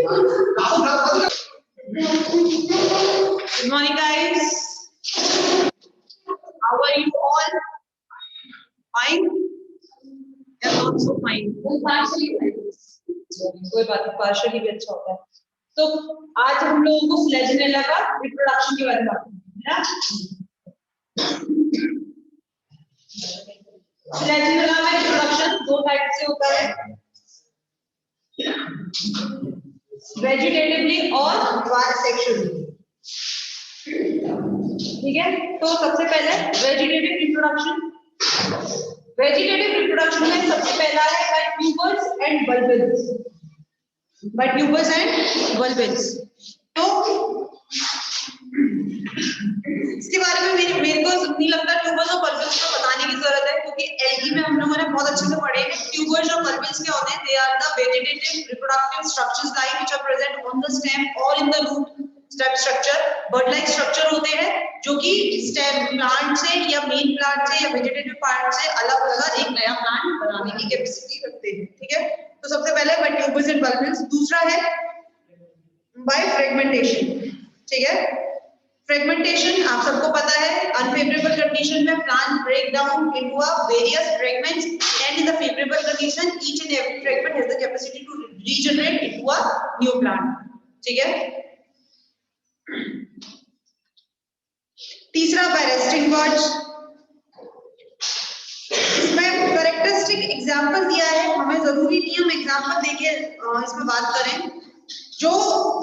Good morning, guys. How are you all? Fine? Yeah, not so fine. कोई बात नहीं, partially भी अच्छा होता है। तो आज हम लोगों को फ्लैजेलेला का रिप्रोडक्शन के बारे में बात करनी है ना। फ्लैजेलेला में रिप्रोडक्शन दो टाइप से होता है, वेजिटेटिवली और सेक्सुअली। ठीक है, तो सबसे पहले वेजिटेटिव रिप्रोडक्शन। वेजिटेटिव रिप्रोडक्शन में सबसे पहला है by tubers and bulbils. By tubers and bulbils. तो इसके बारे में मेरे को नहीं लगता ट्यूबर्स और बल्बिल्स को बताने की जरूरत है, क्योंकि एल्गी में हम लोगों ने बहुत अच्छे से पढ़े हैं। ट्यूबर्स और बल्बिल्स क्या होते हैं? They are the vegetative reproductive structures like which are present on the stem और in the root stem structure. Bud like structure होते हैं जो कि स्टेम प्लांट से या मेन प्लांट से या वेजिटेटिव पार्ट से अलग अलग एक नया प्लांट बनाने की कैपेसिटी रखते हैं। ठीक है, तो सबसे पहले बाय ट्यूबर्स एंड बल्बिल्स। दूसरा है बाय फ्रेगमेंटेशन। ठीक है, फ्रेगमेंटेशन आप सबको पता है, अनफेवरेबल कंडीशन में plant break down into a various fragments and in the favourable condition each and every fragment has the capacity to regenerate into a new plant. ठीक है, तीसरा बाय रेस्टिंग बर्ड्स। इसमें characteristic example दिया है, हमें जरूरी नहीं हम एग्जांपल देके इसमें बात करें। जो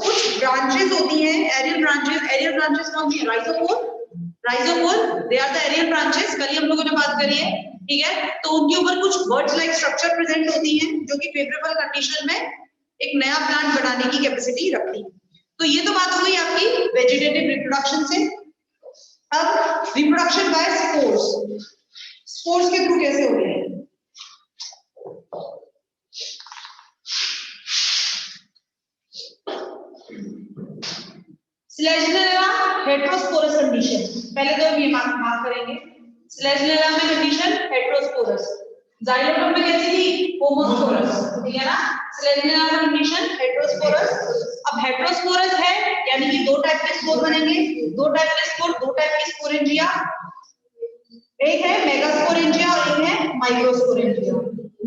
कुछ ब्रांचेस होती हैं, एरियल ब्रांचेस कौन सी? Rhizophore, they are the aerial branches. कल ही हम लोगों ने बात करी है। ठीक है, तो उनके ऊपर कुछ बर्ड्स लाइक स्ट्रक्चर प्रेजेंट होती हैं जो कि फेवरेबल कंडीशन में एक नया प्लांट बनाने की कैपेसिटी रखती है। तो ये तो बात हो गई आपकी वेजिटेटिव रिप्रोडक्शन से। अब रिप्रोडक्शन बाय स्पोर्स। स्पोर्स के थ्रू कैसे होते हैं? फ्लैजेलेला हेटेरोस्पोरस कंडीशन। पहले तो हम ये मार्क करेंगे। फ्लैजेलेला में कंडीशन हेटेरोस्पोरस, जाइलोटोम में कैसी थी? होमोस्पोरस। ठीक है ना, फ्लैजेलेला में कंडीशन हेटेरोस्पोरस। अब हेटेरोस्पोरस है यानी कि दो टाइप के स्पोर बनेंगे। दो टाइप के स्पोरेंजिया, एक है मेगास्पोरेंजिया और एक है माइक्रोस्पोरेंजिया।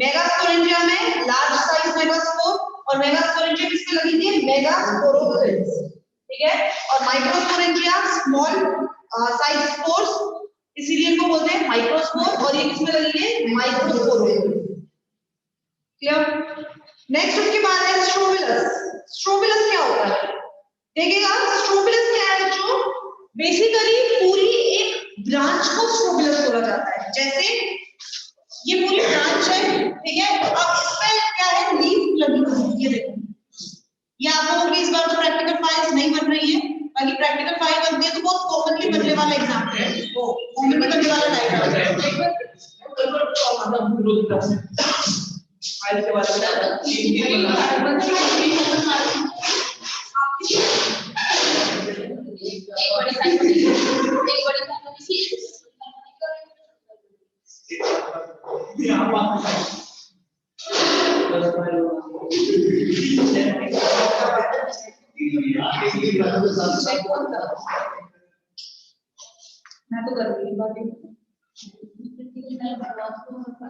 मेगास्पोरेंजिया में लार्ज साइज मेगास्पोर, और मेगास्पोरेंजिया किसमें लगी थी? मेगास्पोरोफिल्स। ठीक है, और माइक्रोस्पोरेंजिया स्मॉल साइज स्पोर्स, इसीलिए इनको बोलते हैं माइक्रोस्पोर। और ये किसमें लगेंगे? माइक्रोस्पोरोफिल। क्लियर? नेक्स्ट उसके बाद है स्ट्रोबिलस। स्ट्रोबिलस क्या होता है? देखिएगा, स्ट्रोबिलस क्या है बच्चों? बेसिकली पूरी एक ब्रांच को स्ट्रोबिलस बोला जाता है। जैसे ये पूरी ब्रांच है, ठीक है, अब इसमें क्या है? लीफ लगी हुई है। ये देखो, ये आप लोगों की इस बार तो प्रैक्टिकल फाइल्स नहीं बन रही है, बाकी प्रैक्टिकल फाइल बनती है तो बहुत कॉमनली बनने वाला एग्जांपल है, वो कॉमनली बनने वाला डायग्राम है। फाइल के बारे में मैं तो कर रही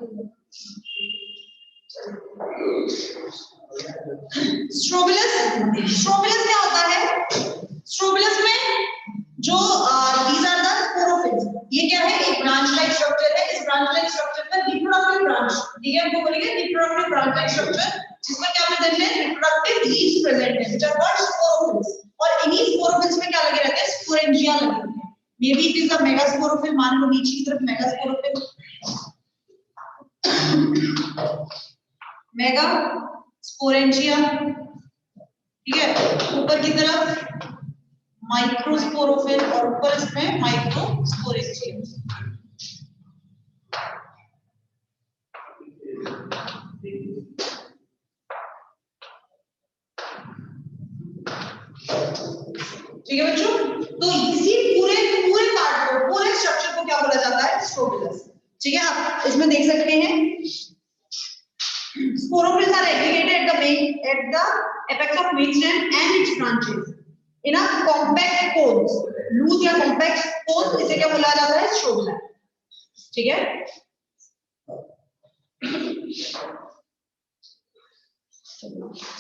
हूँ। स्ट्रोबिलस क्या होता है? स्ट्रोबिलस में जो these are the sporophytes, ये क्या है? एक ब्रांच लाइक स्ट्रक्चर है। इस ब्रांच लाइक स्ट्रक्चर में रिप्रोडक्टिव ब्रांच, ठीक है, हमको बोलेंगे रिप्रोडक्टिव ब्रांच लाइक स्ट्रक्चर, जिसमें क्या प्रेजेंट है? रिप्रोडक्टिव लीव्स प्रेजेंट है, which are called sporophytes। और इन्हीं स्पोरोफिल्स में क्या लगे रहते हैं? स्पोरेंजिया लगे रहते हैं। May be it is a megasporophyll, मान लो नीचे की तरफ मेगास्पोरोफिल, मेगास्पोरेंजिया, ठीक है, ऊपर की तरफ माइक्रोस्पोरोफिल और ऊपर इसमें माइक्रोस्पोरेंजिया। ठीक है बच्चों, तो इसी पूरे पार्ट को, पूरे स्ट्रक्चर को क्या बोला जाता है? स्ट्रोबिलस। ठीक है, आप इसमें देख सकते हैं sporophylls are aggregated at the wing at the apex of main stem and its branches in a compact cones, loose या compact cones, इसे क्या बोला जाता है? स्ट्रोबिला। ठीक है,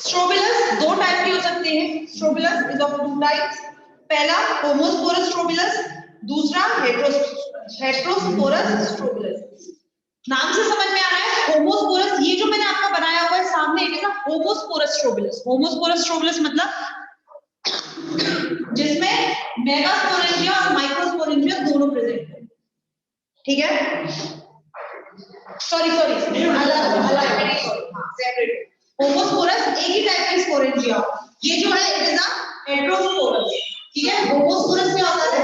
स्ट्रोबिलस दो टाइप के हो सकते हैं। Strobilus is of two types, पहला होमोस्पोरस स्ट्रोबिलस, दूसरा हेटेरोस्पोरस स्ट्रोबिलस। नाम से समझ में आ रहा है होमोस्पोरस, ये जो मैंने आपका बनाया हुआ है सामने, it is a homosporous strobilus. Homosporous strobilus मतलब जिसमें मेगास्पोरेंजिया और माइक्रोस्पोरेंजिया दोनों प्रेजेंट है। ठीक है, सॉरी अलग सेपरेट। होमोस्पोरस एक ही टाइप की स्पोरेंजिया, ये जो है इट इज अ हेटेरोस्पोरस। ठीक है, होमोस्पोरस क्या होता है?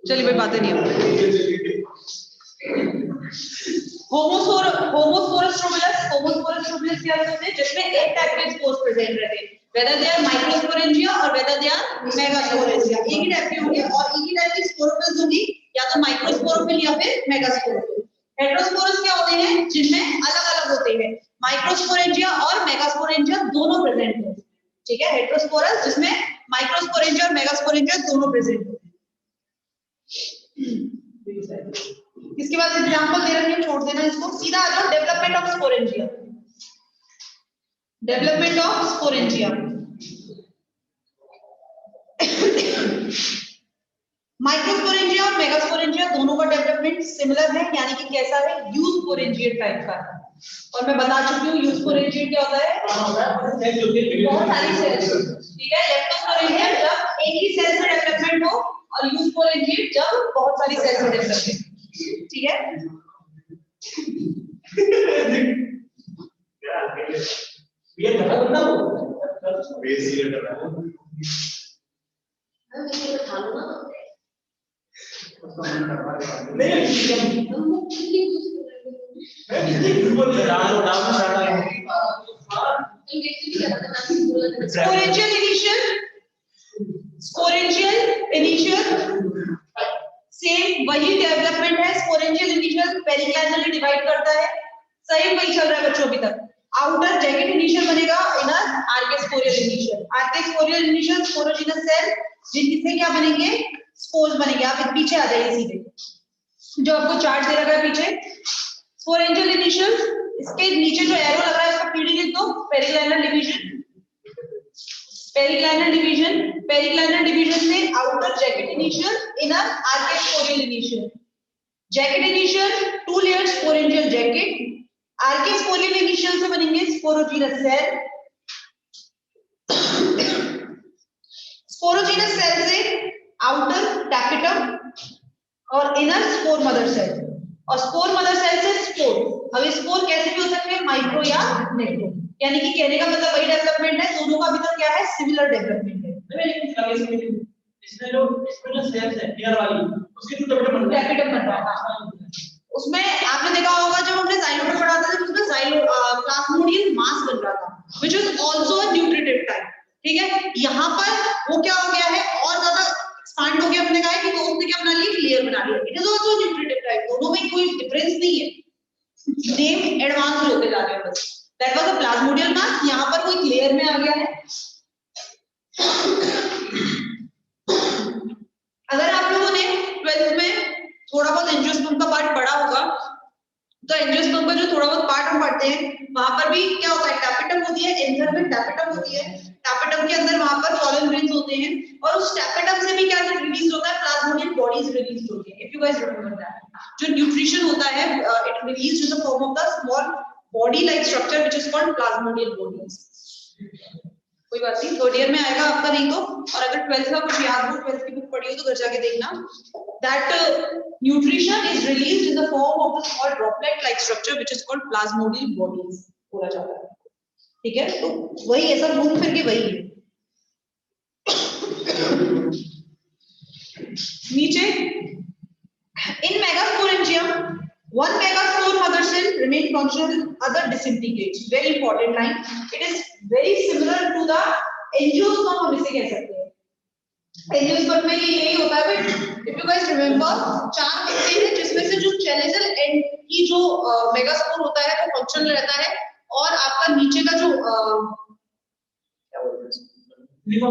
चलिए भाई, बातें नहीं होती। होमोस्पोरस स्ट्रोबिलस क्या होते हैं? जिसमें एक टाइप के स्पोर्स प्रेजेंट रहते हैं, whether they are microsporangia or whether they are megasporangia, एक ही टाइप के होंगे और एक ही टाइप की स्पोरोफिल्स होंगी, या तो माइक्रोस्पोरोफिल या फिर मेगास्पोरोफिल। हेटेरोस्पोरस क्या होते हैं? जिनमें अलग-अलग होते हैं, माइक्रोस्पोरेंजिया और मेगास्पोरेंजिया दोनों प्रेजेंट होते हैं। ठीक है, हेटेरोस्पोरस जिसमें माइक्रोस्पोरेंजिया और मेगास्पोरेंजिया दोनों प्रेजेंट होते हैं। इसके बाद एग्जांपल दे रखे हैं, छोड़ देना इसको, सीधा आ जाओ development of sporangia. Development of sporangia, microsporangia और मेगास्पोरेंजिया दोनों का डेवलपमेंट सिमिलर है, यानी कि कैसा है? यूस्पोरेंजिएट टाइप का। और मैं बता चुकी हूँ यूस्पोरेंजिएट क्या होता है? बहुत सारी सेल्स। ठीक है, लेप्टोस्पोरेंजिया जब एक ही सेल से डेवलपमेंट हो और यूस्पोरेंजिएट जब बहुत सारी सेल से डेवलपमेंट। ठीक है, ये मतलब बेस ये कर रहा है, मैं ये बता लूं ना, नहीं स्पोरेंजियल सेम वही डेवलपमेंट है। स्पोरेंजियल इनिशियल पेरिक्लाइनली डिवाइड करता है, सही वही चल रहा है बच्चों अभी तक। आउटर जैकेट इनिशियल बनेगा, inner archesporial initial. Archesporial initial sporogenous cell जिनसे क्या बनेंगे? स्पोर्स बनेंगे। आप पीछे आ जाइए सीधे, जो आपको चार्ट दे रखा है पीछे। स्पोरेंजियल इनिशियल, इसके नीचे जो एरो लग रहा है इसका पीडी लिख दो, पेरिक्लाइनल डिवीजन। पेरिक्लाइनल डिवीजन से outer jacket initial, inner archesporial initial. Jacket initial two layer sporangial jacket, archesporial initial से बनेंगे स्पोरोजिनस सेल। स्पोरोजिनस सेल से आउटर टैपेटम और इनर स्पोर मदर सेल, और स्पोर मदर सेल से spore. अब ये spore कैसे भी हो सकते हैं, माइक्रो या मैक्रो, यानी कि कहने का मतलब वही डेवलपमेंट है, दोनों का भी तो क्या है? सिमिलर डेवलपमेंट है। इसमें जो सेल्स है नियर वाली, उसके थ्रू टैपेटम बन रहा है। उसमें आपने देखा होगा जब हमने जाइलोट पढ़ा था, जब उसमें प्लाज्मोडियम मास बन रहा था, which is also a nutritive type. ठीक है, यहाँ पर वो क्या हो गया है? और ज्यादा एक्सपांड हो गया। हमने कहा है कि तो उसने क्या बना लिया? लेयर बना लिया। It is also nutritive type, दोनों में कोई डिफरेंस नहीं है, नेम एडवांस होते जा रहे हैं बस। दैट वाज अ प्लाज्मोडियल मास, यहाँ पर कोई लेयर में आ गया है। अगर आप लोगों ने 12th में थोड़ा बहुत एंजियोस्पर्म का पार्ट पढ़ा होगा, तो एंजियोस्पर्म का जो थोड़ा बहुत पार्ट हम पढ़ते हैं, वहां पर भी क्या होता है? टैपेटम होती है, एंथर में टैपेटम होती है। टैपेटम के अंदर वहां पर पोलन ग्रेन्स होते हैं, और उस टैपेटम से भी क्या रिलीज होता है? प्लाज्मोडियम बॉडीज रिलीज होती है। If you guys remember that, जो न्यूट्रिशन होता है it released in the form of the small body like structure which is called Plasmodium bodies. कोई बात नहीं, थर्ड ईयर में आएगा आपका, नहीं तो। और अगर 12th का कुछ याद हो, 12th की बुक पढ़ी हो तो घर जाके देखना। That nutrition is released in the form of the small droplet like structure which is called Plasmodium bodies बोला जाता है। ठीक है, तो वही ऐसा घूम फिर के वही है। नीचे In megasporangium, one megaspore mother cell remain functional, other disintegrates. Very important line. It is very similar to the angiosperm, हम इसे कह सकते हैं. एंजियोस्पर्म में ये यही होता है. इफ यू गाइस रिमेंबर, 4 होते हैं जिसमें से जो चैलेंजर एंड की जो मेगास्पोर होता है वो फंक्शनल रहता है, और आपका नीचे का जो क्या बोलते हैं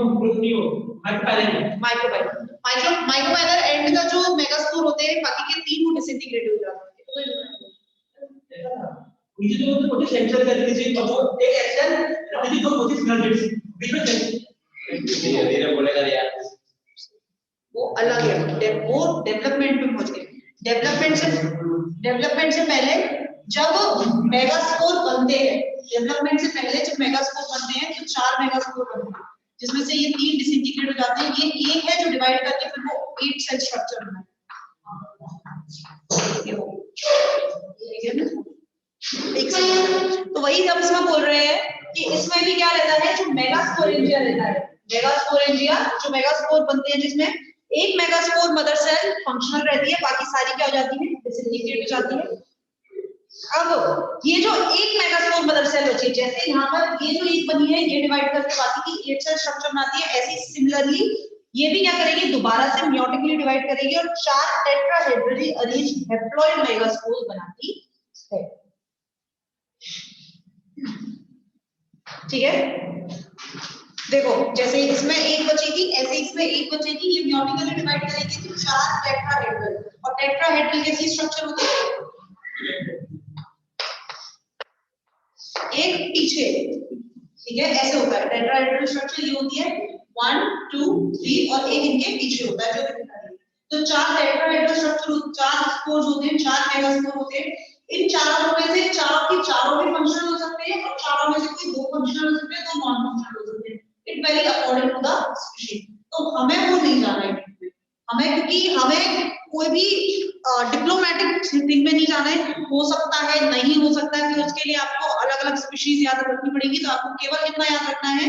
माइक्रोपाइलर एंड का जो मेगास्पोर होते हैं, बाकी के 3 वो डिसइंटीग्रेट हो जाते हैं. मुझे तो मोटे सेंसर करके चाहिए तो वो एक एक्शन रखी तो मोटी सिग्नल बिट्स बीच में धीरे-धीरे बोलेगा यार, वो अलग है. वो डेवलपमेंट में पहुंच गए. डेवलपमेंट से पहले जब मेगास्पोर बनते हैं, डेवलपमेंट से पहले जब मेगास्पोर बनते हैं तो 4 मेगास्पोर बनते हैं, जिसमें से ये 3 डिसइंटीग्रेट हो जाते हैं. ये एक है जो डिवाइड करके फिर वो 8 सेल स्ट्रक्चर बनाता है. तो वही जब इसमें बोल रहे हैं कि इसमें भी क्या रहता है, जो मेगास्पोरेंजिया रहता है. मेगास्पोरेंजिया जो मेगास्पोर बनते हैं, जिसमें एक मेगास्पोर मदर सेल फंक्शनल रहती है, बाकी सारी क्या हो जाती है, डिसइंटीग्रेट हो जाती है. अब ये जो एक मेगास्पोर मदर सेल बची है, जैसे यहाँ पर ये जो एक बनी है, ये डिवाइड करके बाकी की 8 सेल स्ट्रक्चर बनाती है, ऐसे सिमिलरली ये भी क्या करेगी, दोबारा से म्योटिकली डिवाइड करेगी और 4 टेट्राहेड्रली अरेंज्ड हैप्लॉइड मेगास्पोर बनाती है. ठीक है, देखो जैसे इसमें एक बची थी, ऐसे इसमें एक बची थी. ये म्योटिकली डिवाइड करेगी तो 4 टेट्राहेड्रल, और टेट्राहेड्रल कैसी स्ट्रक्चर होती है, एक पीछे. ठीक है, ऐसे होता है टेट्राहेड्रल स्ट्रक्चर. ये होती है 1 2 3 और एक इनके पीछे होता है जो दिखता है. तो 4 टेट्राहेड्रल स्ट्रक्चर, 4 स्पोर्स होते हैं, 4 मेगास्पोर होते हैं. इन चारों में से चारों की चारों भी फंक्शनल हो सकते हैं, और चारों में से कोई 2 फंक्शनल हो सकते हैं, 2 नॉन फंक्शनल हो सकते हैं. It vary according to the species. तो हमें वो नहीं जाना है हमें, क्योंकि हमें कोई भी डिप्लोमेटिक थिंग में नहीं जाना है. हो सकता है, नहीं हो सकता है, फिर उसके लिए आपको अलग-अलग स्पीशीज याद रखनी पड़ेगी. तो आपको केवल इतना याद रखना है,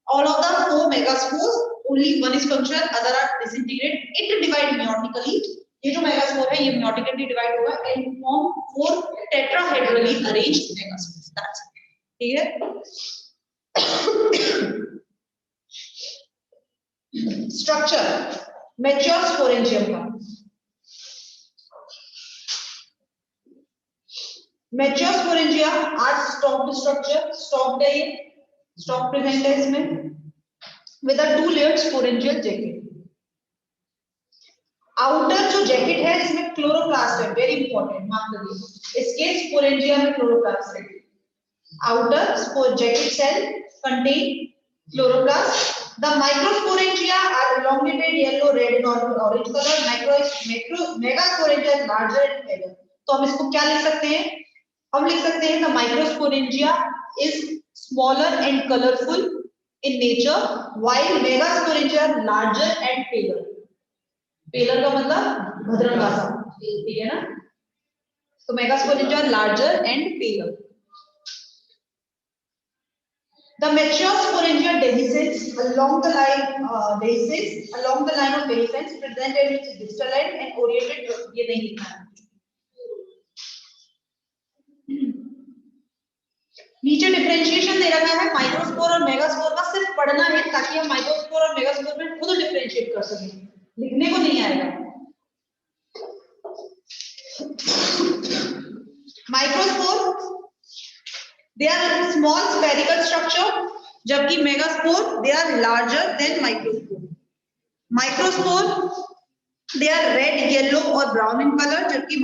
all of the 4 megaspores only one is functional, other are disintegrate. It divide meiotically. ये जो मेगास्पोर है ये meiotically डिवाइड होगा and form 4 tetrahedrally arranged megaspores. That's it. ठीक है. स्ट्रक्चर मैच्योर स्पोरेंजियम का. Mature sporangia are stalked structure. Stalked है, ये स्टॉक प्रेजेंट है इसमें with a 2 layered sporangial jacket. Outer जो जैकेट है इसमें क्लोरोप्लास्ट है. वेरी इंपॉर्टेंट, मार्क करिए. इसके स्पोरेंजिया में क्लोरोप्लास्ट है. Outer spore jacket cell contain chloroplast. The microsporangia are elongated yellow, red and orange color. Megasporangia is larger and bigger. तो हम इसको क्या लिख सकते हैं, हम लिख सकते हैं the microsporangia is smaller and colorful in nature while megasporangia are larger and paler. paler का मतलब भद्रंगा सा, ठीक है ना. तो megasporangia are larger and paler. The mature sporangia dehiscence along the line of dehiscence presented with distal end and oriented. ये नहीं लिखना है. नीचे डिफरेंशिएशन दे रखा है माइक्रोस्पोर और मेगास्पोर का. सिर्फ पढ़ना है ताकि हम माइक्रोस्पोर और मेगास्पोर में खुद डिफरेंशिएट कर सकें. लिखने को नहीं आएगा. Microspore they are small spherical structure, जबकि megaspore they are larger than microspore. Microspore they are red, yellow और brown in color, जबकि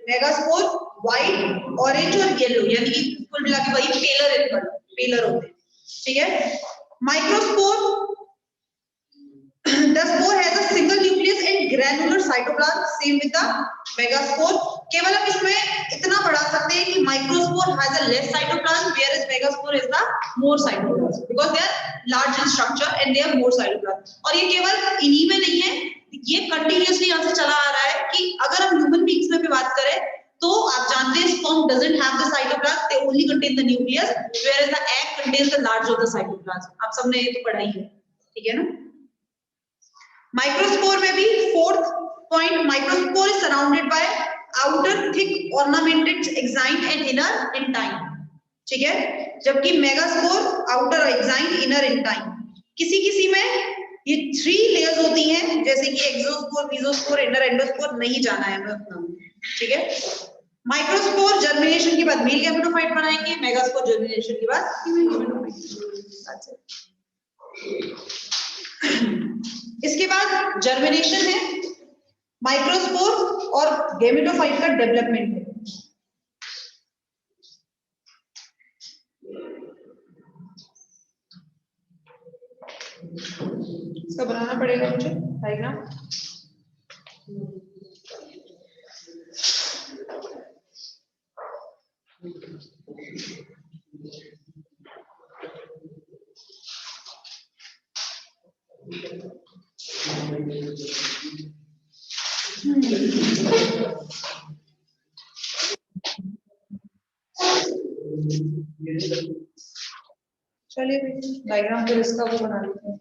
megaspore white, orange और yellow, यानी कि कुल मिला के वही paler in color, paler होते हैं. ठीक है. Microspore the spore has a single nucleus and granular cytoplasm, same with the megaspore. केवल हम इसमें इतना बढ़ा सकते हैं कि microspore has a less cytoplasm whereas megaspore is the more cytoplasm because they are large in structure and they have more cytoplasm. और ये केवल इन्हीं में नहीं है, ये कंटिन्यूअसली यहाँ से चला आ रहा है कि अगर हम ह्यूमन बींग्स में भी बात करें तो आप जानते हैं sperm doesn't have the cytoplasm, they only contain the nucleus whereas the egg contains the large of the cytoplasm. आप सबने ये तो पढ़ा ही है, ठीक है ना. माइक्रोस्पोर में भी fourth point, microspore is surrounded by outer thick ornamented exine and inner intine, ठीक है, जबकि megaspore outer exine inner intine. किसी किसी में ये 3 लेयर्स होती हैं, जैसे कि एक्सोस्पोर, मेसोस्पोर, इनर एंडोस्पोर, नहीं जाना है हमें उतना, ठीक है। माइक्रोस्पोर जर्मिनेशन के बाद मेल गैमेटोफाइट बनाएंगे, मेगास्पोर जर्मिनेशन के बाद फीमेल गैमेटोफाइट। इसके बाद जर्मिनेशन है, माइक्रोस्पोर और गैमेटोफाइट का डेवलपमेंट है। इसका बनाना पड़ेगा मुझे डायग्राम। चलिए डायग्राम फिर इसका वो बना लेते हैं।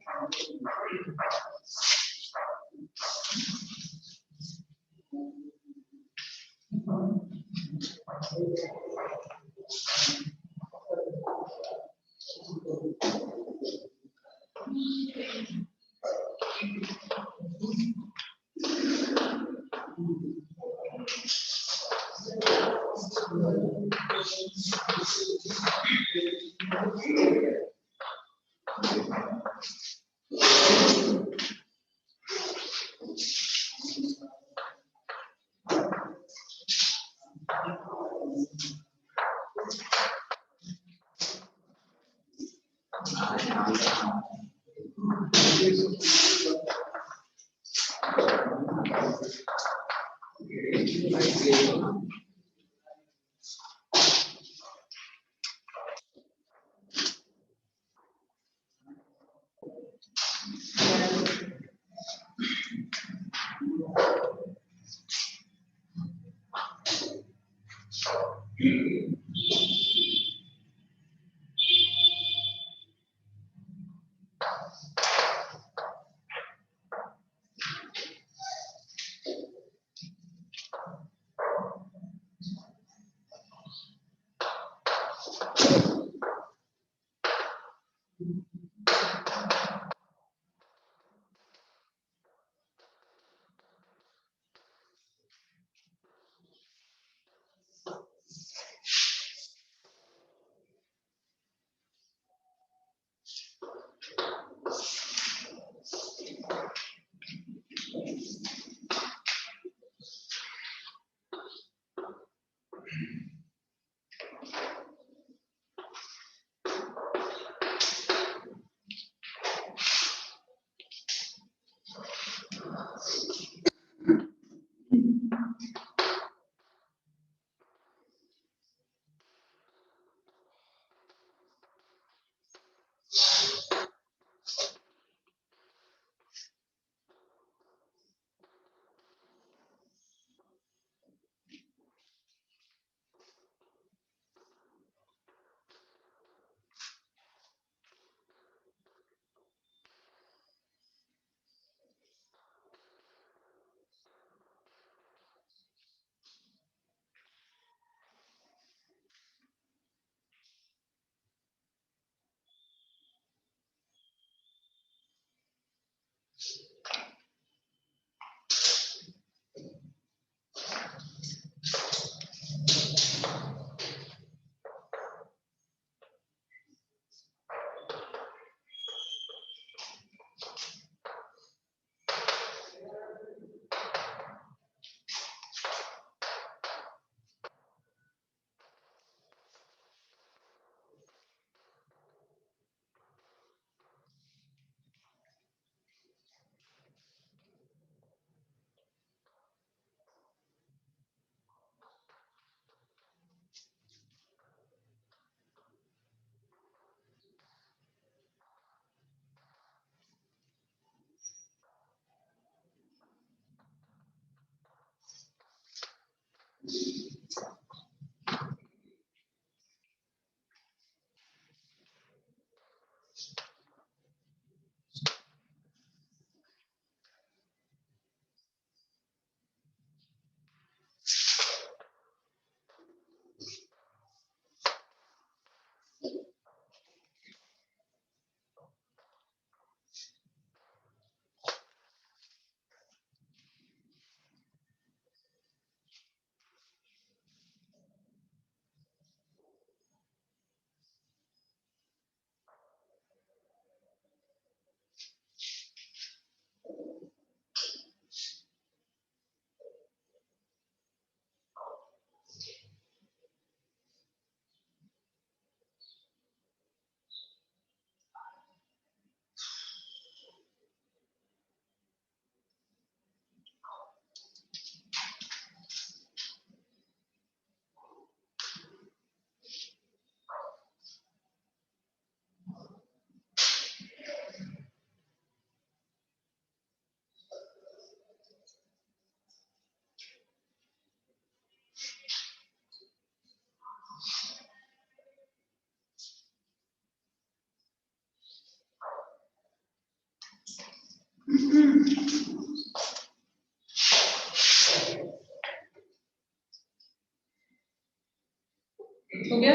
हो गया?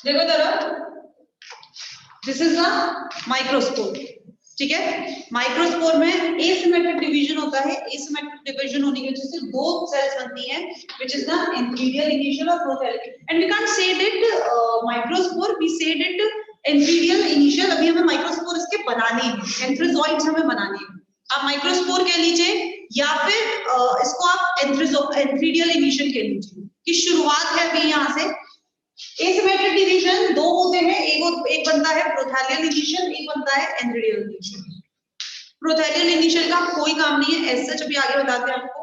देखो जरा, दिस इज द माइक्रोस्पोर, ठीक है। माइक्रोस्पोर में एसिमेट्रिक डिवीजन होता है। एसिमेट्रिक डिवीजन होने की वजह से दो सेल्स बनती हैं, which is the entheridial, initial और prothelial, and we can't say that microspore, we say that entheridial, initial। अभी हमें माइक्रोस्पोर इसके बनाने हैं, एंथ्रोजोइड्स हमें बनाने हैं। आप माइक्रोस्पोर कह लीजिए या फिर इसको आप एंथ्रीडियल इनिशियल कह लीजिए कि शुरुआत है अभी यहाँ से। एसिमेट्रिक डिवीजन दो होते हैं, एक बनता है प्रोथैलियल इनिशियल, एक बनता है एंथ्रीडियल इनिशियल। प्रोथैलियल इनिशियल का कोई काम नहीं है, ऐसे अभी आगे बताते हैं आपको।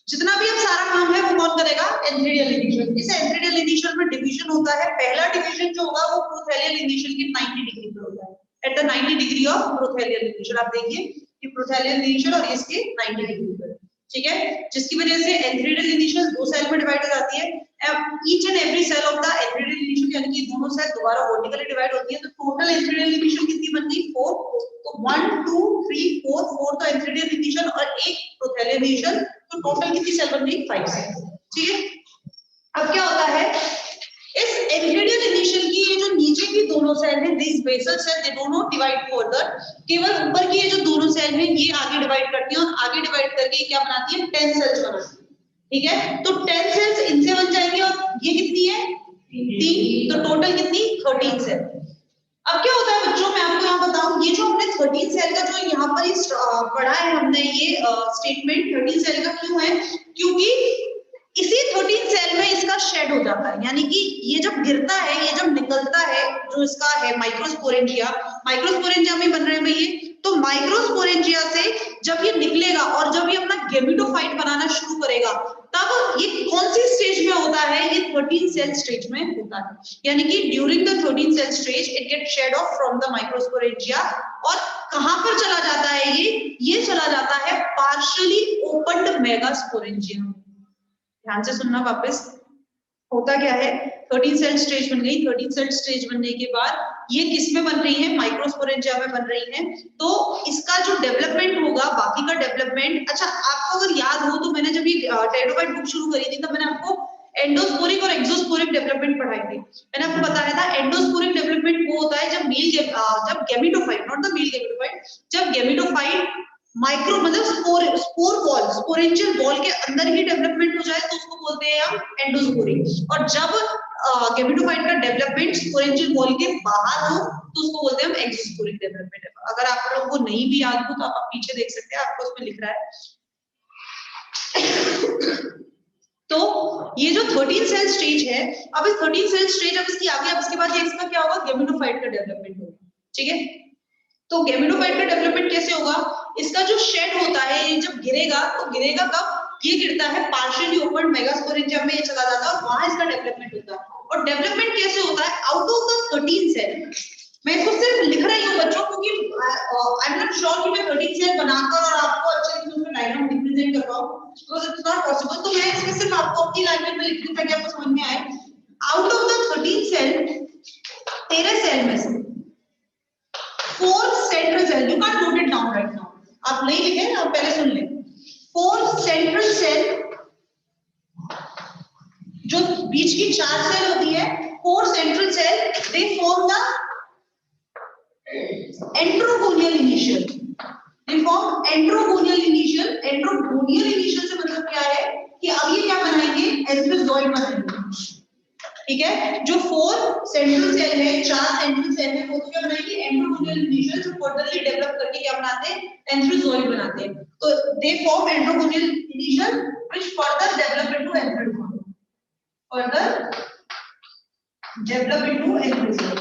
जितना भी अब सारा काम है वो कौन करेगा? Antheridial initial. इस एंथ्रीडियल इनिशियल में डिवीजन होता है, पहला डिवीजन जो होगा वो प्रोथैलियल इनिशियल के 90 डिग्री पर होता है, at the 90 degree of prothallial initial. आप देखिए कि प्रोथैलियल इनिशियल और इसके 90 डिग्री पर, ठीक है, जिसकी वजह से एंथ्रीडियल इनिशियल दो सेल में डिवाइड हो जाती है। Each and every cell of the antheridial initial, यानी कि दोनों सेल दोबारा वर्टिकली डिवाइड होती है। तो टोटल एंथ्रीडियल इनिशियल कितनी बन गई? 4। तो 1 2 3 4 तो एंथ्रीडियल इनिशियल और एक प्रोथैलियल इनिशियल, तो टोटल कितनी सेल बन गई? 5 सेल, ठीक है। अब क्या होता है, इस एंथ्रीडियल इनिशियल की ये जो नीचे की दोनों सेल हैं, this basal cell, they don't not divide further. केवल ऊपर की ये जो दोनों सेल हैं ये आगे डिवाइड करती हैं, और आगे डिवाइड करके क्या बनाती है? 10 सेल्स बनाती है, ठीक है। तो 10 सेल्स इनसे बन जाएंगी, और ये कितनी है? 3। तो टोटल कितनी? 13 सेल। अब क्या होता है बच्चों, मैं आपको यहाँ बताऊं, ये जो हमने 13 सेल का जो यहाँ पर पढ़ा है हमने, ये स्टेटमेंट 13 सेल का क्यों है? क्योंकि इसी 13 सेल में इसका शेड हो जाता है, यानी कि ये जब गिरता है, ये जब निकलता है, जो इसका है माइक्रोस्पोरेंजिया, माइक्रोस्पोरेंजिया में बन रहे हैं ये। तो माइक्रोस्पोरेंजिया से जब ये निकलेगा और जब ये अपना गेमेटोफाइट बनाना शुरू करेगा, तब ये कौन सी स्टेज में होता है? ये 13 सेल स्टेज में होता है, यानी कि during the 13 cell stage it get shed off from the microsporangia. और कहां पर चला जाता है ये चला जाता है पार्शियली ओपन्ड मेगास्पोरेंजियम। ध्यान से सुनना वापस, होता क्या है, 13 सेल स्टेज बन गई। 13 सेल स्टेज बनने के बाद ये किस में बन रही है? माइक्रोस्पोरेंजिया में बन रही है। तो इसका जो डेवलपमेंट होगा, बाकी का डेवलपमेंट, अच्छा आपको अगर याद हो तो मैंने जब ये टेरिडोफाइट बुक शुरू करी थी तब मैंने आपको एंडोस्पोरिक और एक्सोस्पोरिक डेवलपमेंट पढ़ाई थी। मैंने आपको बताया था एंडोस्पोरिक डेवलपमेंट वो होता है जब जब gametophyte, not the mail gametophyte, जब गेमेटोफाइट माइक्रो मतलब स्पोर बॉल, स्पोरेंजियल बॉल के अंदर ही डेवलपमेंट हो जाए तो उसको बोलते हैं हम एंडोस्पोरिक। और जब गेमेटोफाइट का डेवलपमेंट स्पोरेंजियल बॉल के बाहर हो तो उसको बोलते हैं हम एक्सोस्पोरिक डेवलपमेंट। अगर आप लोगों को नहीं भी याद हो तो आप पीछे देख सकते हैं, आपको उसमें लिख रहा है। तो ये जो 13 सेल स्टेज है, अब इस 13 सेल स्टेज, अब इसकी आगे, अब इसके बाद इसका क्या होगा? गेमेटोफाइट का डेवलपमेंट होगा, ठीक है। तो गेमेटोफाइट का डेवलपमेंट कैसे होगा? इसका जो शेड होता है ये जब गिरेगा, तो गिरेगा कब? ये गिरता है पार्शियली ओपन मेगास्पोरेंजियम में, ये चला जाता है और वहां इसका डेवलपमेंट होता है। और डेवलपमेंट कैसे होता है? आउट ऑफ द 13 सेल, मैं इसको सिर्फ लिख रही हूँ बच्चों, क्योंकि आई एम नॉट श्योर कि मैं 13 सेल बनाकर और आपको अच्छे से उसमें डायग्राम रिप्रेजेंट कर पाऊँ, बिकॉज़ इट्स नॉट पॉसिबल। तो मैं इसमें सिर्फ आपको अपनी लैंग्वेज में लिख दूं ताकि आपको समझ में आए। Out of the 13 cell, 13 cell में से 4 central cell, you can note it down right now, आप नहीं लिखे, आप पहले सुन लें। 4 सेंट्रल सेल, जो बीच की 4 सेल होती है, 4 central cell, they form the androgonial initial. They form androgonial initial. Androgonial initial से मतलब क्या है कि अब ये क्या बनाएंगे? एंथ्रोजॉइड बनाएंगे, ठीक है। जो 4 सेंट्रल सेल है, 4 सेंट्रल सेल है, वो क्या बनाएंगे? एंट्रोगोनियल इनिशियल, जो फर्दरली डेवलप करके क्या बनाते हैं? एंथ्रोजॉइड बनाते हैं। तो they form androgonial initial which further develop into antherozoid, further develop into antherozoid.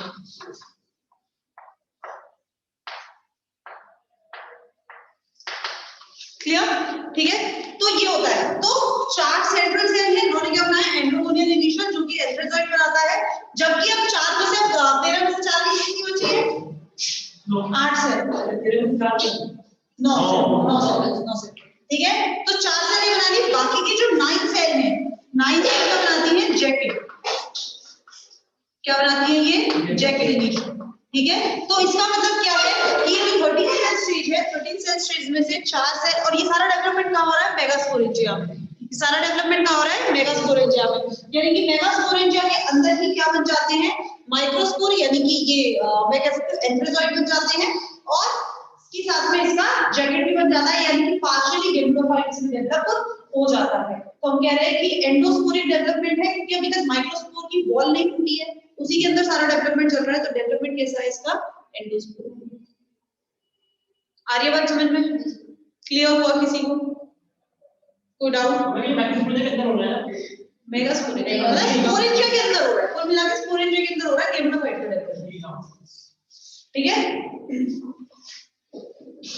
Clear? ठीक है, तो ये होता है। तो 4 सेंट्रल सेल है, इन्होंने क्या बनाया? एंट्रोगोनियल इनिशियल, जो कि एंथ्रोजॉइड बनाता है। जबकि अब 4 में से 13 में से 4 की कितनी बची है? 8 सेल, 9 सेल, ठीक है। तो 4 सेल बनानी, बाकी की जो 9 सेल है, 9 सेल का बनाती है जैकेट। क्या बनाती है ये? Jacket initial. सेल स्टेज में से 4 सेल, और ये सारा डेवलपमेंट कहाँ हो रहा है? मेगास्पोरेंजिया में। ये सारा डेवलपमेंट कहाँ हो रहा है? मेगास्पोरेंजिया में। यानी कि मेगास्पोरेंजिया के अंदर ही क्या बन जाते हैं? माइक्रोस्पोर, यानी कि ये मैं कह सकती हूँ एंड्रोजॉइड बन जाते हैं, और इसके साथ में इसका जैकेट भी बन जाता है, यानी कि पार्शियली गेम्डोफाइट इसमें डेवलप हो जाता है। तो हम कह रहे हैं कि एंडोस्पोरिक डेवलपमेंट है, क्योंकि अभी तक माइक्रोस्पोर की वॉल नहीं टूटी है, उसी के अंदर सारा डेवलपमेंट चल रहा है। तो डेवलपमेंट कैसा है इसका? एंडोस्पोरिक। आर्य बात समझ में क्लियर हुआ किसी को? कोई डाउट? ये मैक्सिमम के अंदर हो रहा है। मेगास्पोरेंजिया मतलब स्पोरेंजिया के अंदर हो रहा है, कुल मिला के स्पोरेंजिया के अंदर हो रहा है गेम्डोफाइट का डेवलपमेंट। ठीक है?